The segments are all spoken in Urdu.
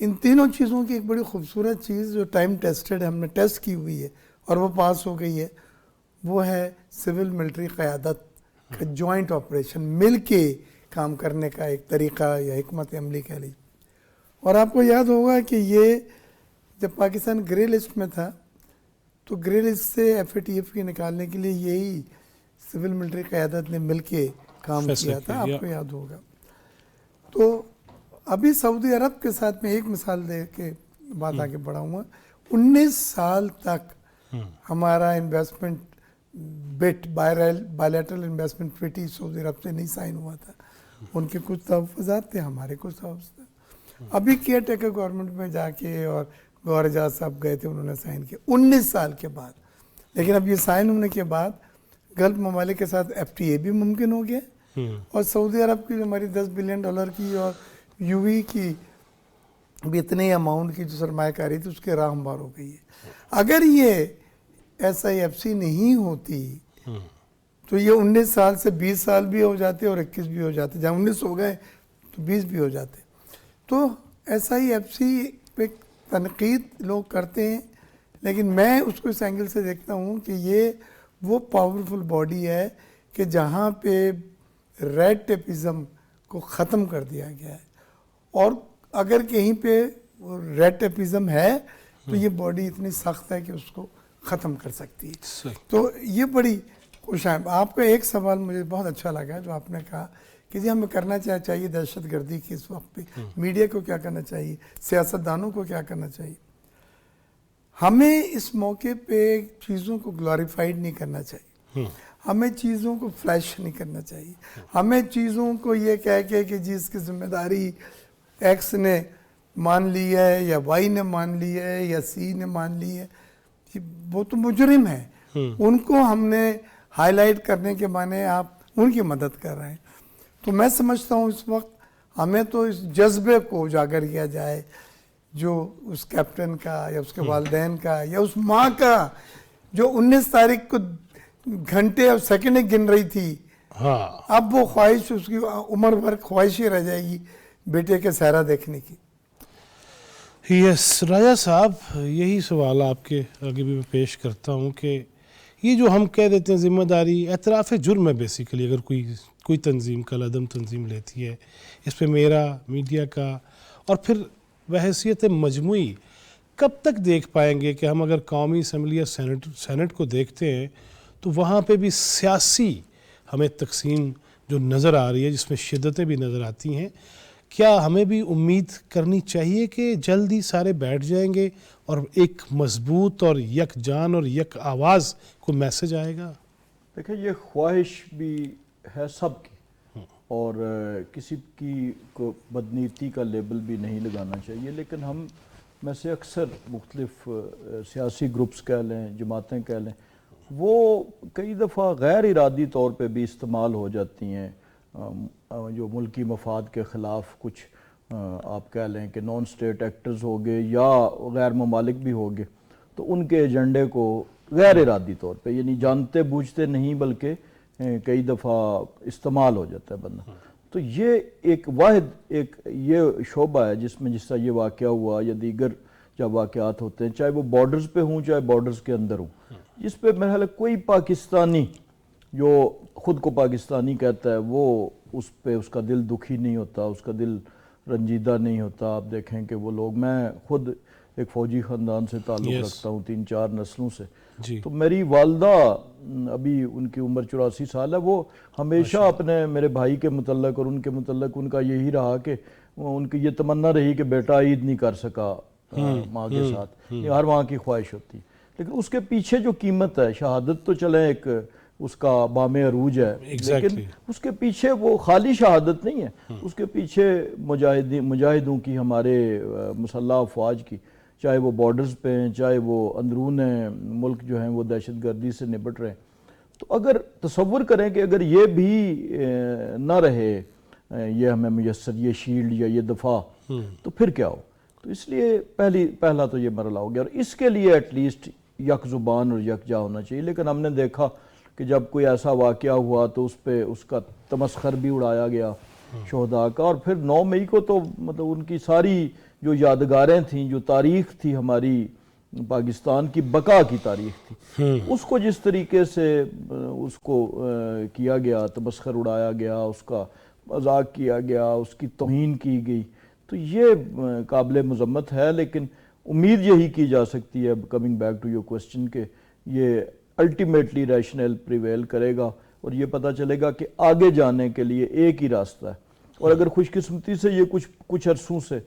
ان تینوں چیزوں کی ایک بڑی خوبصورت چیز جو ٹائم ٹیسٹڈ ہے، ہم نے ٹیسٹ کی ہوئی ہے اور وہ پاس ہو گئی ہے، وہ ہے سول ملٹری قیادت کا جوائنٹ آپریشن، مل کے کام کرنے کا ایک طریقہ یا حکمت عملی کہہ لیجیے۔ اور آپ کو یاد ہوگا کہ یہ جب پاکستان گرے لسٹ میں تھا تو گرے لسٹ سے FATF کی نکالنے کے لیے یہی سول ملٹری قیادت نے مل کے کام کیا تھا، آپ کو یاد ہوگا۔ تو ابھی سعودی عرب کے ساتھ میں ایک مثال دے کے بات آگے بڑھاؤں گا، 19 سال تک ہمارا انویسٹمنٹ بائیلیٹرل انویسٹمنٹ ٹریٹی سعودی عرب سے نہیں سائن ہوا تھا، ان کے کچھ تحفظات تھے، ہمارے کچھ تحفظ تھے۔ ابھی کیئر ٹیکر گورنمنٹ میں جا کے اور گور اعجاز صاحب گئے تھے، انہوں نے سائن کیا 19 سال کے بعد، لیکن اب یہ سائن ہونے کے بعد گلف ممالک کے ساتھ FTA بھی ممکن ہو گیا، اور سعودی عرب کی جو ہماری $10 بلین کی اور UAE کی بھی اتنے اماؤنٹ کی جو سرمایہ کاری تھی اس کے راہ ہموار ہو گئی ہے۔ اگر یہ SIFC نہیں ہوتی تو یہ 19 سال سے 20 سال بھی ہو جاتے اور 21 بھی ہو جاتے، جہاں 19 ہو گئے تو 20 بھی ہو جاتے۔ تو SIFC پہ تنقید لوگ کرتے ہیں، لیکن میں اس کو اس اینگل سے دیکھتا ہوں کہ یہ وہ پاورفل باڈی ہے کہ جہاں پہ ریڈ ٹیپزم کو ختم کر دیا گیا ہے، اور اگر کہیں پہ ریڈ ٹیپزم ہے تو یہ باڈی اتنی سخت ہے کہ اس کو ختم کر سکتی ہے۔ تو یہ بڑی خوش آئند۔ آپ کا ایک سوال مجھے بہت اچھا لگا جو آپ نے کہا کہ جی ہمیں کرنا چاہیے دہشت گردی کی اس وقت پہ، میڈیا کو کیا کرنا چاہیے، سیاستدانوں کو کیا کرنا چاہیے۔ ہمیں اس موقع پہ چیزوں کو گلوریفائڈ نہیں کرنا چاہیے، ہمیں چیزوں کو فلیش نہیں کرنا چاہیے، ہمیں چیزوں کو یہ کہہ کے کہ جی اس کی ذمہ داری ایکس نے مان لی ہے یا وائی نے مان لی ہے یا سی نے مان لی ہے، وہ تو مجرم ہے، ان کو ہم نے ہائی لائٹ کرنے کے معنی آپ ان کی مدد کر رہے ہیں۔ تو میں سمجھتا ہوں اس وقت ہمیں تو اس جذبے کو اجاگر کیا جائے جو اس کیپٹن کا یا اس کے والدین کا یا اس ماں کا جو 19 تاریخ کو گھنٹے اور سیکنڈیں گن رہی تھی، اب وہ خواہش اس کی عمر بھر خواہش ہی رہ جائے گی بیٹے کے صحرا دیکھنے کی۔ یس راجہ صاحب، یہی سوال آپ کے آگے بھی میں پیش کرتا ہوں کہ یہ جو ہم کہہ دیتے ہیں ذمہ داری اعتراف جرم ہے بیسیکلی، اگر کوئی تنظیم کل عدم تنظیم لیتی ہے، اس پہ میرا میڈیا کا اور پھر بحیثیت مجموعی کب تک دیکھ پائیں گے کہ ہم اگر قومی اسمبلی یا سینٹ کو دیکھتے ہیں تو وہاں پہ بھی سیاسی ہمیں تقسیم جو نظر آ رہی ہے جس میں شدتیں بھی نظر آتی ہیں، کیا ہمیں بھی امید کرنی چاہیے کہ جلدی سارے بیٹھ جائیں گے اور ایک مضبوط اور یک جان اور یک آواز کو میسج آئے گا؟ دیکھیں یہ خواہش بھی ہے سب کی، اور کسی کی کو بدنیتی کا لیبل بھی نہیں لگانا چاہیے، لیکن ہم میں سے اکثر مختلف سیاسی گروپس کہہ لیں، جماعتیں کہہ لیں، وہ کئی دفعہ غیر ارادی طور پہ بھی استعمال ہو جاتی ہیں، جو ملکی مفاد کے خلاف کچھ آپ کہہ لیں کہ نان سٹیٹ ایکٹرز ہو گئے یا غیر ممالک بھی ہو گئے، تو ان کے ایجنڈے کو غیر ارادی طور پہ، یعنی جانتے بوجھتے نہیں بلکہ کئی دفعہ استعمال ہو جاتا ہے بندہ۔ تو یہ ایک واحد ایک یہ شعبہ ہے جس میں جس طرح یہ واقعہ ہوا یا دیگر جب واقعات ہوتے ہیں، چاہے وہ بارڈرز پہ ہوں چاہے بارڈرز کے اندر ہوں، جس پہ میرے خیال ہے کوئی پاکستانی جو خود کو پاکستانی کہتا ہے وہ اس پہ اس کا دل دکھی نہیں ہوتا، اس کا دل رنجیدہ نہیں ہوتا۔ آپ دیکھیں کہ وہ لوگ، میں خود ایک فوجی خاندان سے تعلق رکھتا ہوں 3-4 نسلوں سے، تو میری والدہ ابھی ان کی عمر 84 سال ہے، وہ ہمیشہ اپنے میرے بھائی کے متعلق اور ان کے متعلق ان کا یہی رہا کہ ان کی یہ تمنا رہی کہ بیٹا عید نہیں کر سکا ماں کے ساتھ، یہ ہر ماں کی خواہش ہوتی، لیکن اس کے پیچھے جو قیمت ہے، شہادت تو چلیں ایک اس کا بام عروج ہے، لیکن اس کے پیچھے وہ خالی شہادت نہیں ہے، اس کے پیچھے مجاہدوں کی، ہمارے مسلح افواج کی، چاہے وہ بارڈرز پہ ہیں چاہے وہ اندرون ملک جو ہیں وہ دہشت گردی سے نپٹ رہے ہیں۔ تو اگر تصور کریں کہ اگر یہ بھی نہ رہے، یہ ہمیں میسر یہ شیلڈ یا یہ دفاع، تو پھر کیا ہو؟ تو اس لیے پہلا تو یہ مرحلہ ہو گیا، اور اس کے لیے ایٹ لیسٹ یک زبان اور یکجا ہونا چاہیے۔ لیکن ہم نے دیکھا کہ جب کوئی ایسا واقعہ ہوا تو اس پہ اس کا تمسخر بھی اڑایا گیا شہداء کا، اور پھر 9 مئی کو تو مطلب ان کی ساری جو یادگاریں تھیں، جو تاریخ تھی ہماری پاکستان کی بقا کی تاریخ تھی، اس کو جس طریقے سے اس کو کیا گیا، تمسخر اڑایا گیا، اس کا مذاق کیا گیا، اس کی توہین کی گئی، تو یہ قابل مذمت ہے. لیکن امید یہی کی جا سکتی ہے، coming back to your question, کہ یہ الٹیمیٹلی ریشنل پریویل کرے گا اور یہ پتہ چلے گا کہ آگے جانے کے لیے ایک ہی راستہ ہے. اور اگر خوش قسمتی سے یہ کچھ عرصوں سے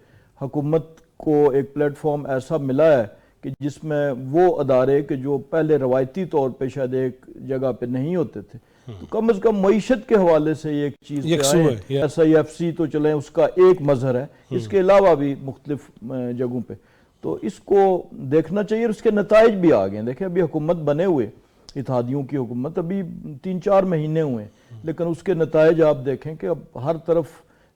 حکومت کو ایک پلیٹ فارم ایسا ملا ہے کہ جس میں وہ ادارے کہ جو پہلے روایتی طور پہ شاید ایک جگہ پہ نہیں ہوتے تھے، تو کم از کم معیشت کے حوالے سے یہ ایک چیز پہ آئے. ایس آئی ایف سی تو چلیں اس کا ایک مظہر ہے، اس کے علاوہ بھی مختلف جگہوں پہ، تو اس کو دیکھنا چاہیے. اور اس کے نتائج بھی آ گئے. دیکھیں ابھی حکومت بنے ہوئے، اتحادیوں کی حکومت ابھی 3-4 مہینے ہوئے ہیں، لیکن اس کے نتائج آپ دیکھیں کہ اب ہر طرف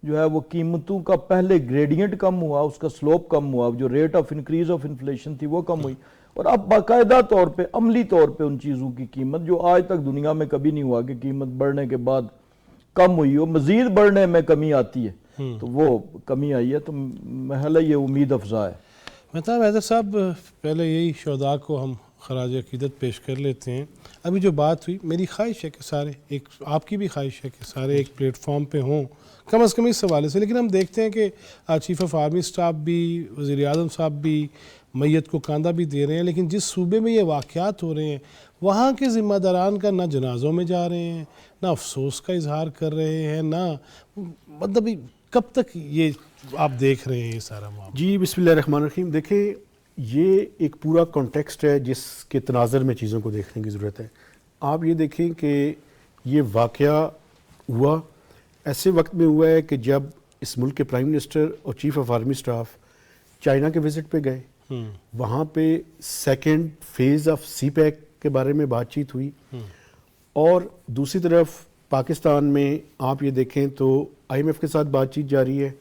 جو ہے وہ قیمتوں کا پہلے گریڈینٹ کم ہوا، اس کا سلوپ کم ہوا، جو rate of increase of inflation تھی وہ کم ہوئی، اور اب باقاعدہ طور پہ عملی طور پہ ان چیزوں کی قیمت جو آج تک دنیا میں کبھی نہیں ہوا کہ قیمت بڑھنے کے بعد کم ہوئی ہو، مزید بڑھنے میں کمی آتی ہے، تو وہ کمی آئی ہے. تو محل یہ امید افزا ہے. مہتاب حیدر صاحب، پہلے یہی شہداء کو ہم خراج عقیدت پیش کر لیتے ہیں. ابھی جو بات ہوئی، میری خواہش ہے کہ سارے، ایک آپ کی بھی خواہش ہے کہ سارے ایک پلیٹ فارم پہ ہوں کم از کم اس حوالے سے. لیکن ہم دیکھتے ہیں کہ چیف آف آرمی سٹاف بھی، وزیر اعظم صاحب بھی میت کو کاندھا بھی دے رہے ہیں، لیکن جس صوبے میں یہ واقعات ہو رہے ہیں وہاں کے ذمہ داران کا نہ جنازوں میں جا رہے ہیں، نہ افسوس کا اظہار کر رہے ہیں، نہ مطلب کب تک یہ آپ دیکھ رہے ہیں یہ سارا معاملہ؟ جی بسم اللہ الرحمن الرحیم. دیکھیں یہ ایک پورا کانٹیکسٹ ہے جس کے تناظر میں چیزوں کو دیکھنے کی ضرورت ہے. آپ یہ دیکھیں کہ یہ واقعہ ہوا ایسے وقت میں ہوا ہے کہ جب اس ملک کے پرائم منسٹر اور chief of army staff China کے وزٹ پہ گئے، وہاں پہ second phase of CPEC کے بارے میں بات چیت ہوئی، اور دوسری طرف پاکستان میں آپ یہ دیکھیں تو آئی ایم ایف کے ساتھ بات چیت جاری ہے.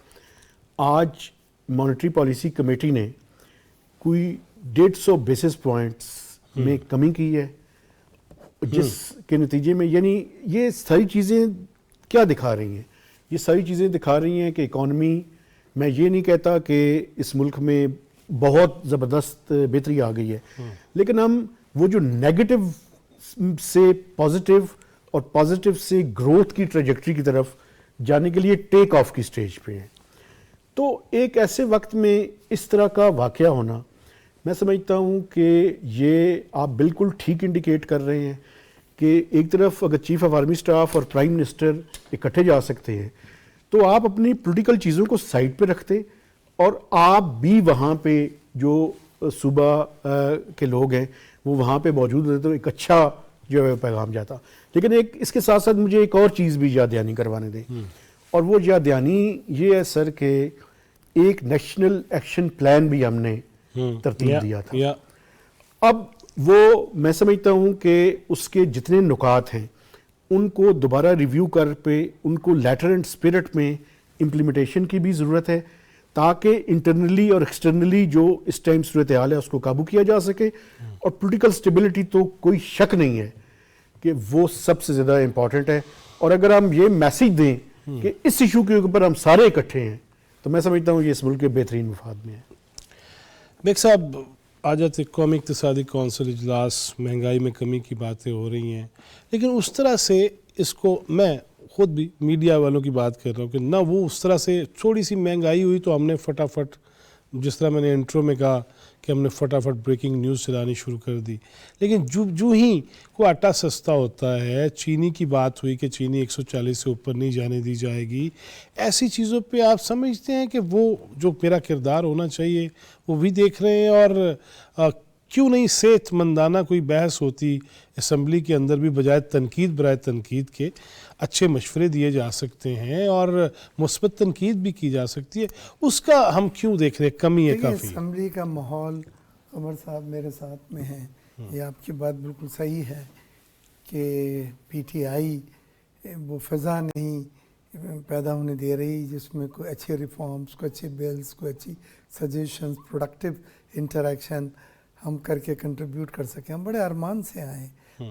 آج مانیٹری پالیسی کمیٹی نے کوئی 150 بیسس پوائنٹس میں کمی کی ہے، جس کے نتیجے میں یعنی یہ ساری چیزیں کیا دکھا رہی ہیں؟ یہ ساری چیزیں دکھا رہی ہیں کہ اکانومی، میں یہ نہیں کہتا کہ اس ملک میں بہت زبردست بہتری آ گئی ہے، لیکن ہم وہ جو نیگیٹو سے پازیٹیو اور پازیٹیو سے گروتھ کی ٹریجیکٹری کی طرف جانے کے لیے ٹیک آف کی سٹیج پہ ہیں. تو ایک ایسے وقت میں اس طرح کا واقعہ ہونا، میں سمجھتا ہوں کہ یہ آپ بالکل ٹھیک انڈیکیٹ کر رہے ہیں کہ ایک طرف اگر چیف آف آرمی سٹاف اور پرائم منسٹر اکٹھے جا سکتے ہیں تو آپ اپنی پولیٹیکل چیزوں کو سائڈ پہ رکھتے اور آپ بھی وہاں پہ جو صوبہ کے لوگ ہیں وہ وہاں پہ موجود ہوتے تو ایک اچھا جو ہے پیغام جاتا. لیکن ایک اس کے ساتھ ساتھ مجھے ایک اور چیز بھی یاد دہانی کروانے دیں، اور وہ یاد دہانی یہ ہے سر کہ ایک نیشنل ایکشن پلان بھی ہم نے ترتیب دیا تھا. اب وہ میں سمجھتا ہوں کہ اس کے جتنے نکات ہیں ان کو دوبارہ ریویو کر پہ ان کو لیٹر اینڈ اسپرٹ میں امپلیمنٹیشن کی بھی ضرورت ہے، تاکہ انٹرنلی اور ایکسٹرنلی جو اس ٹائم صورتحال ہے اس کو قابو کیا جا سکے. اور پولیٹیکل سٹیبلٹی تو کوئی شک نہیں ہے کہ وہ سب سے زیادہ امپورٹنٹ ہے. اور اگر ہم یہ میسیج دیں کہ اس ایشو کے اوپر ہم سارے اکٹھے ہیں تو میں سمجھتا ہوں یہ اس ملک کے بہترین مفاد میں ہے. بیگ صاحب، آج قومی اقتصادی کونسل اجلاس، مہنگائی میں کمی کی باتیں ہو رہی ہیں، لیکن اس طرح سے اس کو میں خود بھی میڈیا والوں کی بات کر رہا ہوں کہ نہ وہ اس طرح سے تھوڑی سی مہنگائی ہوئی تو ہم نے فٹافٹ، جس طرح میں نے انٹرو میں کہا کہ ہم نے فٹافٹ بریکنگ نیوز چلانی شروع کر دی. لیکن جو ہی کوئی آٹا سستا ہوتا ہے، چینی کی بات ہوئی کہ چینی 140 سے اوپر نہیں جانے دی جائے گی، ایسی چیزوں پہ آپ سمجھتے ہیں کہ وہ جو میرا کردار ہونا چاہیے وہ بھی دیکھ رہے ہیں؟ اور کیوں نہیں صحت مندانہ کوئی بحث ہوتی اسمبلی کے اندر بھی، بجائے تنقید برائے تنقید کے اچھے مشورے دیے جا سکتے ہیں اور مثبت تنقید بھی کی جا سکتی ہے، اس کا ہم کیوں دیکھ رہے ہیں کمی ہے کافی؟ اسمبلی کا ماحول، عمر صاحب میرے ساتھ میں ہیں، یہ آپ کی بات بالکل صحیح ہے کہ پی ٹی آئی وہ فضا نہیں پیدا ہونے دے رہی جس میں کوئی اچھے ریفارمز، کوئی اچھے بلز، کوئی اچھی سجیشنز، پروڈکٹیو انٹریکشن ہم کر کے کنٹریبیوٹ کر سکیں. ہم بڑے ارمان سے آئے ہیں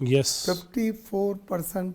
54%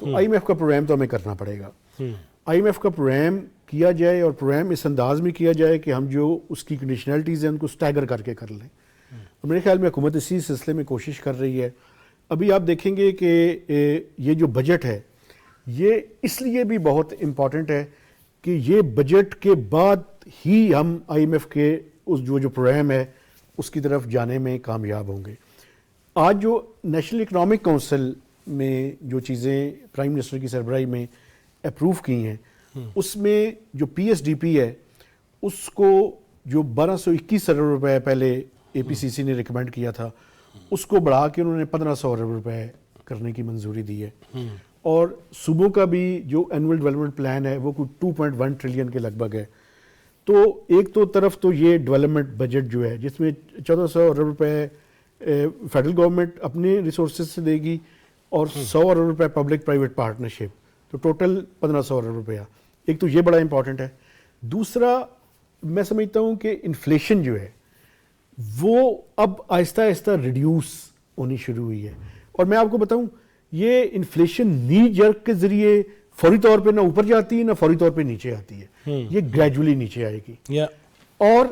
تو آئی ایم ایف کا پروگرام تو ہمیں کرنا پڑے گا. آئی ایم ایف کا پروگرام کیا جائے اور پروگرام اس انداز میں کیا جائے کہ ہم جو اس کی کنڈیشنلٹیز ہیں ان کو اسٹیگر کر کے کر لیں. میرے خیال میں حکومت اسی سلسلے میں کوشش کر رہی ہے. ابھی آپ دیکھیں گے کہ یہ جو بجٹ ہے یہ اس لیے بھی بہت امپورٹنٹ ہے کہ یہ بجٹ کے بعد ہی ہم آئی ایم ایف کے اس جو پروگرام ہے اس کی طرف جانے میں کامیاب ہوں گے. آج جو نیشنل اکنامک کونسل میں جو چیزیں پرائم منسٹر کی سربراہی میں اپروو کی ہیں اس میں جو پی ایس ڈی پی ہے اس کو جو 1221 ارب روپے پہلے اے پی سی سی نے ریکمینڈ کیا تھا اس کو بڑھا کے انہوں نے 1500 ارب روپے کرنے کی منظوری دی ہے. اور صوبوں کا بھی جو اینول ڈیولپمنٹ پلان ہے وہ کوئی 2.1 ٹریلین کے لگ بھگ ہے. تو ایک تو طرف تو یہ ڈیولپمنٹ بجٹ جو ہے جس میں 1400 ارب روپے فیڈرل گورنمنٹ اپنے ریسورسز سے دے گی اور 100 ارب روپے پبلک پرائیویٹ پارٹنرشپ, تو ٹوٹل 1500 ارب روپیہ. ایک تو یہ بڑا امپورٹنٹ ہے. دوسرا میں سمجھتا ہوں کہ انفلیشن جو ہے وہ اب آہستہ آہستہ ریڈیوس ہونی شروع ہوئی ہے. اور میں آپ کو بتاؤں یہ انفلیشن نی جرک کے ذریعے فوری طور پہ نہ اوپر جاتی ہے نہ فوری طور پہ نیچے آتی ہے, یہ گریجولی نیچے آئے گی. اور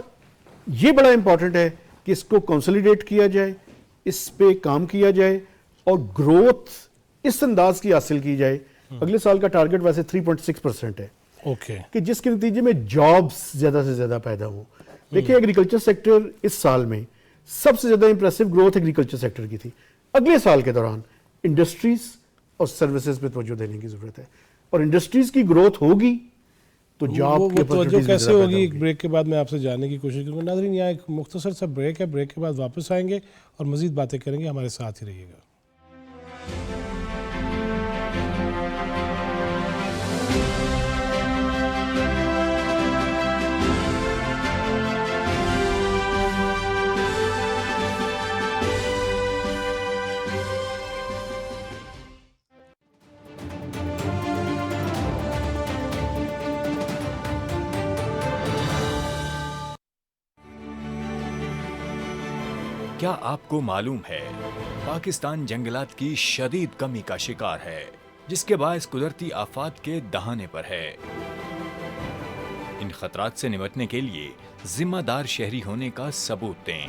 یہ بڑا امپورٹنٹ ہے کہ اس کو کنسولیڈیٹ کیا جائے, اس پہ کام کیا جائے اور گروتھ اس انداز کی حاصل کی جائے. اگلے سال کا ٹارگٹ ویسے 3.6% ہے کہ جس کے نتیجے میں جابز زیادہ سے زیادہ پیدا ہوں. دیکھیں ایگریکلچر سیکٹر اس سال میں سب سے زیادہ امپریسو گروتھ ایگریکلچر سیکٹر کی تھی. اگلے سال کے دوران انڈسٹریز اور سروسز پہ توجہ دینے کی ضرورت ہے, اور انڈسٹریز کی گروتھ ہوگی تو جاب کی توجہ کیسے ہوگی. ایک بریک کے بعد میں آپ سے جاننے کی کوشش کروں گا. ناظرین یہاں ایک مختصر سا بریک ہے, بریک کے بعد واپس آئیں گے اور مزید باتیں کریں گے. ہمارے ساتھ ہی رہیے گا. کیا آپ کو معلوم ہے پاکستان جنگلات کی شدید کمی کا شکار ہے جس کے باعث قدرتی آفات کے دہانے پر ہے. ان خطرات سے نمٹنے کے لیے ذمہ دار شہری ہونے کا ثبوت دیں.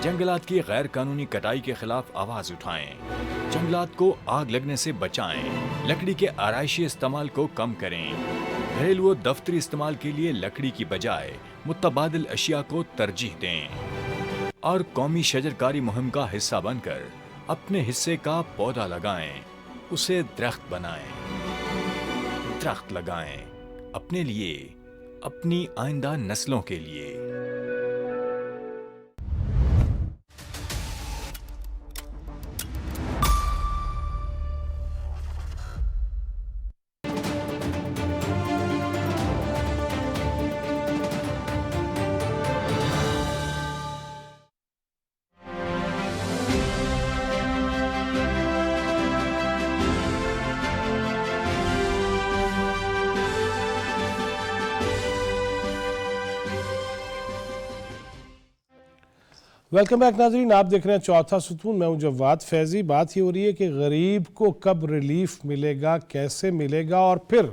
جنگلات کی غیر قانونی کٹائی کے خلاف آواز اٹھائیں. جنگلات کو آگ لگنے سے بچائیں. لکڑی کے آرائشی استعمال کو کم کریں. گھریلو و دفتری استعمال کے لیے لکڑی کی بجائے متبادل اشیاء کو ترجیح دیں. اور قومی شجرکاری مہم کا حصہ بن کر اپنے حصے کا پودا لگائیں, اسے درخت بنائیں. درخت لگائیں اپنے لیے, اپنی آئندہ نسلوں کے لیے. ویلکم بیک ناظرین, آپ دیکھ رہے ہیں چوتھا ستون. میں ہوں جواد فیضی. بات یہ ہو رہی ہے کہ غریب کو کب ریلیف ملے گا, کیسے ملے گا, اور پھر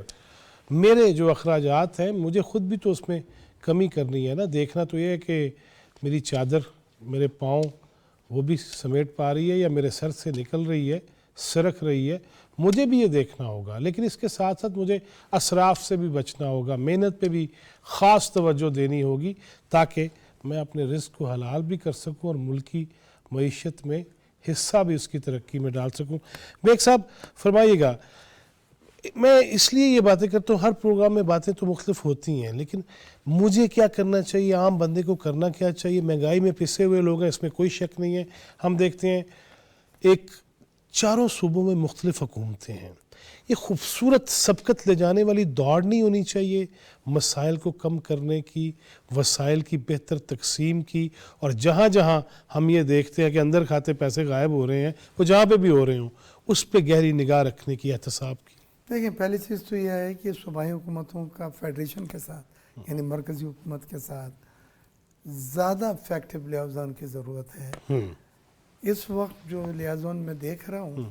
میرے جو اخراجات ہیں مجھے خود بھی تو اس میں کمی کرنی ہے نا. دیکھنا تو یہ ہے کہ میری چادر میرے پاؤں وہ بھی سمیٹ پا رہی ہے یا میرے سر سے نکل رہی ہے, سرک رہی ہے. مجھے بھی یہ دیکھنا ہوگا, لیکن اس کے ساتھ ساتھ مجھے اسراف سے بھی بچنا ہوگا. محنت پہ بھی خاص توجہ دینی ہوگی تاکہ میں اپنے رزق کو حلال بھی کر سکوں اور ملکی معیشت میں حصہ بھی اس کی ترقی میں ڈال سکوں. بیگ صاحب فرمائیے گا, میں اس لیے یہ باتیں کرتا ہوں, ہر پروگرام میں باتیں تو مختلف ہوتی ہیں, لیکن مجھے کیا کرنا چاہیے, عام بندے کو کرنا کیا چاہیے. مہنگائی میں پسے ہوئے لوگ ہیں, اس میں کوئی شک نہیں ہے. ہم دیکھتے ہیں ایک چاروں صوبوں میں مختلف حکومتیں ہیں. یہ خوبصورت سبقت لے جانے والی دوڑ نہیں ہونی چاہیے مسائل کو کم کرنے کی, وسائل کی بہتر تقسیم کی, اور جہاں جہاں ہم یہ دیکھتے ہیں کہ اندر کھاتے پیسے غائب ہو رہے ہیں, وہ جہاں پہ بھی ہو رہے ہوں اس پہ گہری نگاہ رکھنے کی, احتساب کی. دیکھیں پہلی چیز تو یہ ہے کہ صوبائی حکومتوں کا فیڈریشن کے ساتھ یعنی مرکزی حکومت کے ساتھ زیادہ افیکٹو لیازان کی ضرورت ہے. اس وقت جو لیازان میں دیکھ رہا ہوں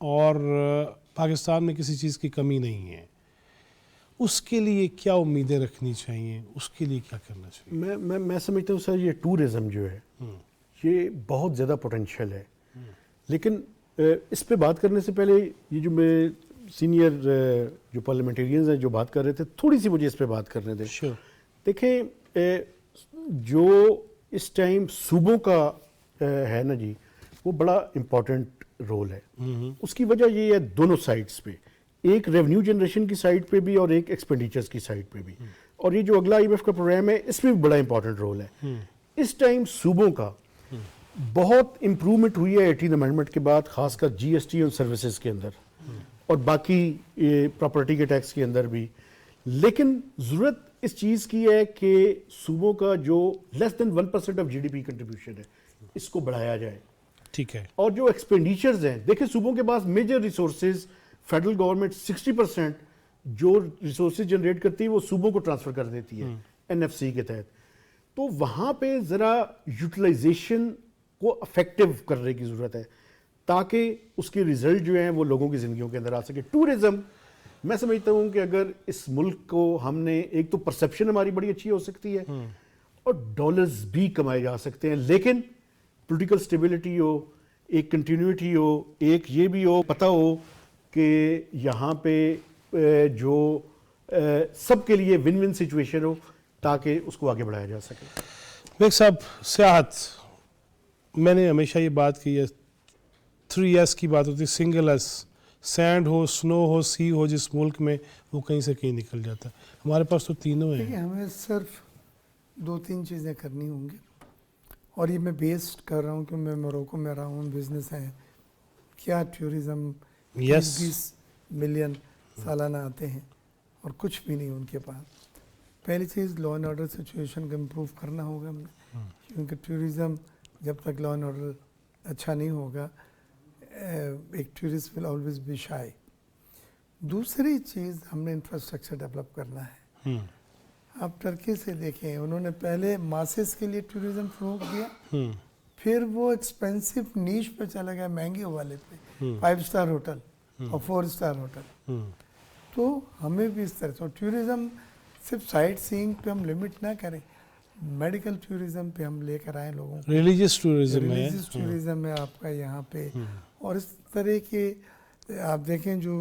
اور پاکستان میں کسی چیز کی کمی نہیں ہے، اس کے لیے کیا امیدیں رکھنی چاہیے، اس کے لیے کیا کرنا چاہیے؟ میں سمجھتا ہوں سر یہ ٹورزم جو ہے یہ بہت زیادہ پوٹینشیل ہے، لیکن اس پہ بات کرنے سے پہلے یہ جو میں سینئر جو پارلیمنٹیرینز ہیں جو بات کر رہے تھے، تھوڑی سی مجھے اس پہ بات کرنے دیں۔ Sure. دیکھیں جو اس ٹائم صوبوں کا ہے نا جی، وہ بڑا امپورٹنٹ رول ہے۔ اس کی وجہ یہ ہے دونوں سائڈز پہ، ایک ریونیو جنریشن کی سائڈ پہ بھی اور ایک ایکسپینڈیچرز کی سائڈ پہ بھی، اور یہ جو اگلا IMF کا پروگرام ہے اس میں بھی بڑا امپورٹنٹ رول ہے۔ اس ٹائم صوبوں کا بہت امپرومنٹ ہوئی ہے 18 امینڈمنٹ کے بعد، خاص کر GST اور سروسز کے اندر اور باقی پراپرٹی کے ٹیکس کے اندر بھی، لیکن ضرورت اس چیز کی ہے کہ صوبوں کا جو لیس دین 1% آف GDP کنٹریبیوشن ہے اس کو بڑھایا جائے، ٹھیک ہے، اور جو ایکسپینڈیچرز ہیں، دیکھیں صوبوں کے پاس میجر ریسورسز، فیڈرل گورنمنٹ 60% جو ریسورسز جنریٹ کرتی ہے وہ صوبوں کو ٹرانسفر کر دیتی ہے NFC کے تحت، تو وہاں پہ ذرا یوٹیلائزیشن کو افیکٹو کرنے کی ضرورت ہے تاکہ اس کے ریزلٹ جو ہیں وہ لوگوں کی زندگیوں کے اندر آ سکے۔ ٹورزم میں سمجھتا ہوں کہ اگر اس ملک کو ہم نے، ایک تو پرسیپشن ہماری بڑی اچھی ہو سکتی ہے اور ڈالرز بھی کمائے جا سکتے ہیں، لیکن پولیٹیکل سٹیبلٹی ہو، ایک کنٹینیوٹی ہو، ایک یہ بھی ہو پتہ ہو کہ یہاں پہ جو سب کے لیے ون ون سچویشن ہو تاکہ اس کو آگے بڑھایا جا سکے۔ بیگ صاحب، سیاحت، میں نے ہمیشہ یہ بات کی ہے 3S کی بات ہوتی ہے، سنگل ایس، سینڈ ہو، سنو ہو، سی ہو، جس ملک میں وہ کہیں سے کہیں نکل جاتا ہے۔ ہمارے پاس تو تینوں دیکھیے ہیں۔ ہمیں صرف 2-3 چیزیں کرنی ہوں گی، اور یہ میں بیسڈ کر رہا ہوں کہ میں موروکو میں رہا ہوں، بزنس ہے، کیا ٹورزم 20 ملین سالانہ آتے ہیں اور کچھ بھی نہیں ان کے پاس۔ پہلی چیز لا اینڈ آرڈر سچویشن کو امپروو کرنا ہوگا ہم نے، کیونکہ ٹورزم جب تک لا اینڈ آرڈر اچھا نہیں ہوگا، ایک tourist will always be shy. دوسری چیز ہم نے انفراسٹرکچر ڈیولپ کرنا ہے۔ آپ ٹرکی سے دیکھیں، انہوں نے پہلے ماسز کے لیے ٹورزم فروغ دیا، پھر وہ ایکسپینسو نیش پہ چلا گیا، مہنگے والے پہ، 5 اسٹار ہوٹل اور 4 اسٹار ہوٹل۔ تو ہمیں بھی اس طرح سے ٹورزم صرف سائٹ سینگ پہ ہم لمٹ نہ کریں، میڈیکل ٹورزم پہ ہم لے کر آئیں لوگوں کو، ریلیجیس ٹورزم ہے، ریلیجیس ٹورزم ہے آپ کا یہاں پہ، اور اس طرح کے آپ دیکھیں جو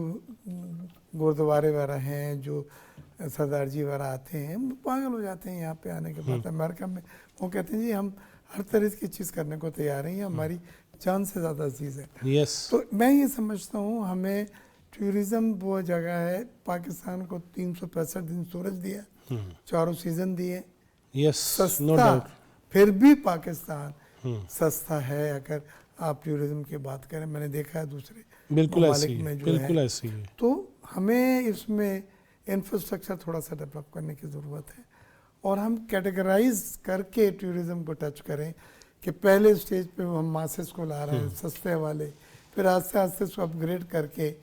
گردوارے وغیرہ ہیں، جو سردار جی وغیرہ آتے ہیں، پاگل ہو جاتے ہیں یہاں پہ آنے کے بعد۔ امریکہ میں وہ کہتے ہیں جی ہم ہر طرح کی چیز کرنے کو تیار ہیں، یہ ہماری جان سے زیادہ عزیز ہے۔ یس، تو میں یہ سمجھتا ہوں ہمیں ٹورزم وہ جگہ ہے، پاکستان کو 365 دن سورج دیا، 4 سیزن دیے، یس، نو سستا، ڈاؤٹ، پھر بھی پاکستان سستا ہے اگر آپ ٹورزم کی بات کریں۔ میں نے دیکھا ہے دوسرے بالکل ایسی ممالک ہے، میں جو بالکل ہے، ایسی ہے۔ تو ہمیں اس میں انفراسٹرکچر تھوڑا سا ڈیولپ کرنے کی ضرورت ہے، اور ہم کیٹیگرائز کر کے ٹورزم کو ٹچ کریں کہ پہلے اسٹیج پہ ہم ماسز کو لا رہے ہیں سستے والے، پھر آہستہ آہستہ اس کو اپ گریڈ کر کے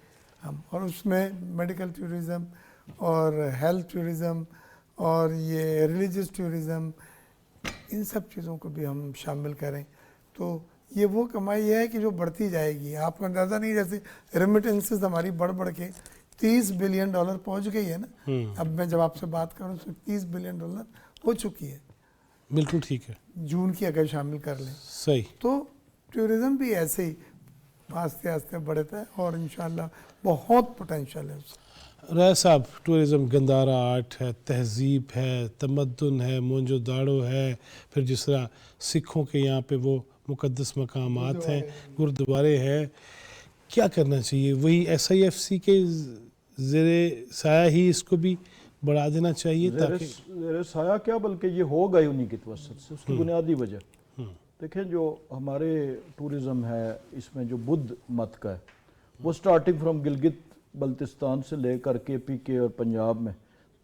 ہم، اور اس میں میڈیکل ٹورزم اور ہیلتھ ٹورزم اور یہ ریلیجیس ٹورزم، ان سب چیزوں کو بھی ہم شامل کریں، تو یہ وہ کمائی ہے کہ جو بڑھتی جائے گی۔ آپ کو اندازہ نہیں، جیسے ریمیٹنسز ہماری بڑھ کے $30 بلین پہنچ گئی ہے نا، اب میں جب آپ سے بات کروں تو $30 بلین ہو چکی ہے، بالکل ٹھیک ہے، جون کی اگر شامل کر لیں صحیح۔ تو ٹورزم بھی ایسے ہی آہستہ آہستہ بڑھتا ہے، اور انشاءاللہ بہت پوٹینشیل ہے اس کا۔ رائے صاحب، ٹورزم گندارا آرٹ ہے، تہذیب ہے، تمدن ہے، مونجو داڑو ہے، پھر جس طرح سکھوں کے یہاں پہ وہ مقدس مقامات ہیں، گردوارے ہیں، کیا کرنا چاہیے؟ وہی SIFC کے زیر سایہ ہی اس کو بھی بڑھا دینا چاہیے تاکہ زیر سایہ کیا، بلکہ یہ ہوگا ہی انہی کی توسط سے۔ اس کی بنیادی وجہ دیکھیں، جو ہمارے ٹورزم ہے اس میں جو بدھ مت کا ہے، وہ سٹارٹنگ فرام گلگت بلتستان سے لے کر کے PK اور پنجاب میں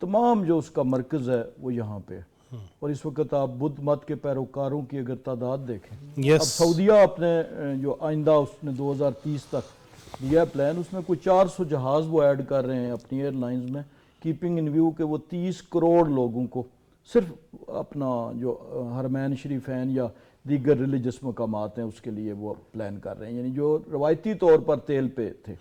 تمام جو اس کا مرکز ہے وہ یہاں پہ ہے، اور اس وقت آپ بدھ مت کے پیروکاروں کی اگر تعداد دیکھیں، اب سعودیہ اپنے جو آئندہ اس نے 2030 تک دیا ہے پلان، اس میں کوئی 400 جہاز وہ ایڈ کر رہے ہیں اپنی ایئر لائنز میں، کیپنگ ان ویو کہ وہ 30 کروڑ لوگوں کو صرف اپنا جو حرمین شریفین یا دیگر ریلیجس مقامات ہیں اس کے لیے وہ پلان کر رہے ہیں، یعنی جو روایتی طور پر تیل پہ تھے۔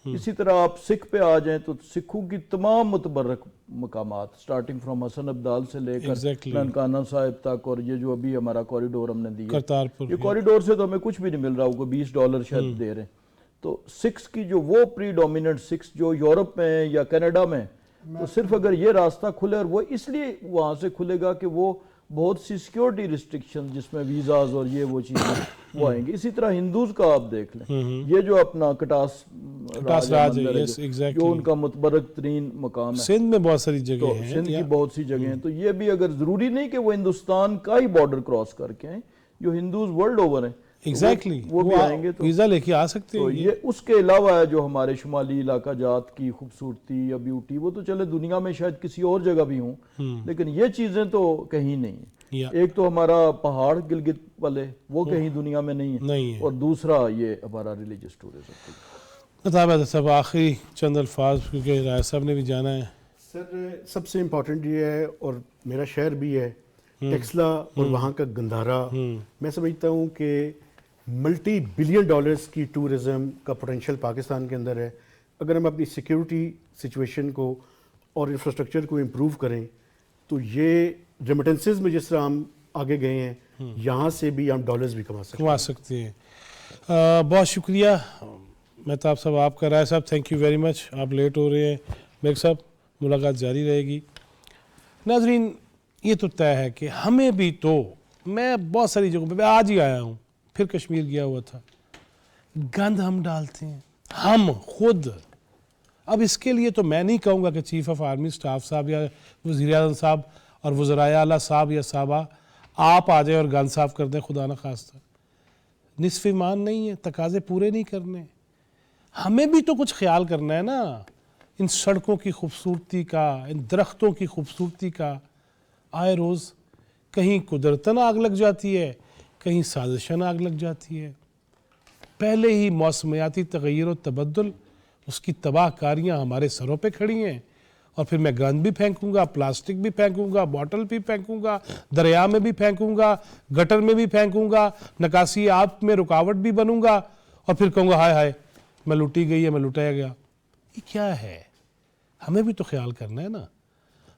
اسی طرح آپ سکھ پہ آ جائیں تو سکھوں کی تمام متبرک مقامات سٹارٹنگ فرام حسن ابدال سے لے کر Exactly. ننکانہ صاحب تک، اور یہ جو ابھی ہمارا کوریڈور ہم نے دیا، کرتارپور، یہ کوریڈور سے تو ہمیں کچھ بھی نہیں مل رہا ہوگا، $20 شاید دے رہے ہیں۔ تو سکس کی جو وہ پری ڈومیننٹ سکس جو یورپ میں ہیں یا کینیڈا میں، تو صرف اگر یہ راستہ کھلے، اور وہ اس لیے وہاں سے کھلے گا کہ وہ بہت سی سیکیورٹی ریسٹرکشن جس میں ویزاز اور یہ وہ چیزیں وہ آئیں گی۔ اسی طرح ہندوز کا آپ دیکھ لیں، یہ جو اپنا کٹاس راج ہے، مندر ہے yes, جو exactly. ان کا متبرک ترین مقام ہے، سندھ میں بہت ساری تو جگہ ہیں، سندھ کی بہت سی جگہیں ہیں، تو یہ بھی اگر ضروری نہیں کہ وہ ہندوستان کا ہی بارڈر کراس کر کے آئیں، جو ہندوز ورلڈ اوور ہیں ایگزیکٹلی وہ بھی آئیں گے، تو ویزا لے کے آ سکتے تو ہیں۔ یہ اس کے علاوہ ہے جو ہمارے شمالی علاقہ جات کی خوبصورتی یا بیوٹی، وہ تو چلے دنیا میں شاید کسی اور جگہ بھی ہوں، لیکن یہ چیزیں تو کہیں نہیں ہیں۔ ایک تو ہمارا پہاڑ گلگت والے وہ کہیں دنیا میں نہیں ہے، اور دوسرا یہ ہمارا ریلیجس ٹورزم۔ بتا صاحب آخری چند الفاظ، کیونکہ رائے صاحب نے بھی جانا ہے۔ سر سب سے امپورٹنٹ یہ ہے، اور میرا شہر بھی ہے ٹیکسلا، اور وہاں کا گندھارا، میں سمجھتا ہوں کہ ملٹی بلین ڈالرز کی ٹورزم کا پوٹینشیل پاکستان کے اندر ہے۔ اگر ہم اپنی سیکیورٹی سچویشن کو اور انفراسٹرکچر کو امپروو کریں تو یہ ریمیٹنسز میں جس طرح ہم آگے گئے ہیں، یہاں سے بھی ہم ڈالرز بھی کما سکتے ہیں۔ بہت شکریہ مہتاب صاحب، آپ کا، رائے صاحب تھینک یو ویری مچ، آپ لیٹ ہو رہے ہیں، میک صاحب ملاقات جاری رہے گی۔ ناظرین یہ تو طے ہے کہ ہمیں بھی تو، میں بہت ساری جگہوں پہ، میں آج ہی آیا ہوں، پھر کشمیر گیا ہوا تھا، گند ہم ڈالتے ہیں ہم خود۔ اب اس کے لیے تو میں نہیں کہوں گا کہ چیف آف آرمی سٹاف صاحب یا وزیر اعظم صاحب اور وزرائے اعلیٰ صاحب یا صاحبہ آپ آ جائیں اور گند صاف کر دیں، خدا نہ خواستہ۔ نصف ایمان نہیں ہے، تقاضے پورے نہیں کرنے، ہمیں بھی تو کچھ خیال کرنا ہے نا، ان سڑکوں کی خوبصورتی کا، ان درختوں کی خوبصورتی کا۔ آئے روز کہیں قدرتاً آگ لگ جاتی ہے، کہیں سازشاً آگ لگ جاتی ہے۔ پہلے ہی موسمیاتی تغیر و تبدل، اس کی تباہ کاریاں ہمارے سروں پہ کھڑی ہیں، اور پھر میں گند بھی پھینکوں گا، پلاسٹک بھی پھینکوں گا، بوٹل بھی پھینکوں گا، دریا میں بھی پھینکوں گا، گٹر میں بھی پھینکوں گا، نکاسی آب میں رکاوٹ بھی بنوں گا، اور پھر کہوں گا ہائے ہائے میں لوٹی گئی ہے، میں لوٹایا گیا۔ یہ کیا ہے؟ ہمیں بھی تو خیال کرنا ہے نا۔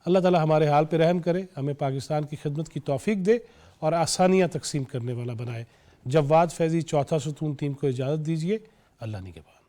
اللہ تعالی ہمارے حال پہ رحم کرے، ہمیں پاکستان کی خدمت کی توفیق دے اور آسانیاں تقسیم کرنے والا بنائے۔ جواد فیضی چوتھا ستون ٹیم کو اجازت دیجیے، اللہ نگہبان۔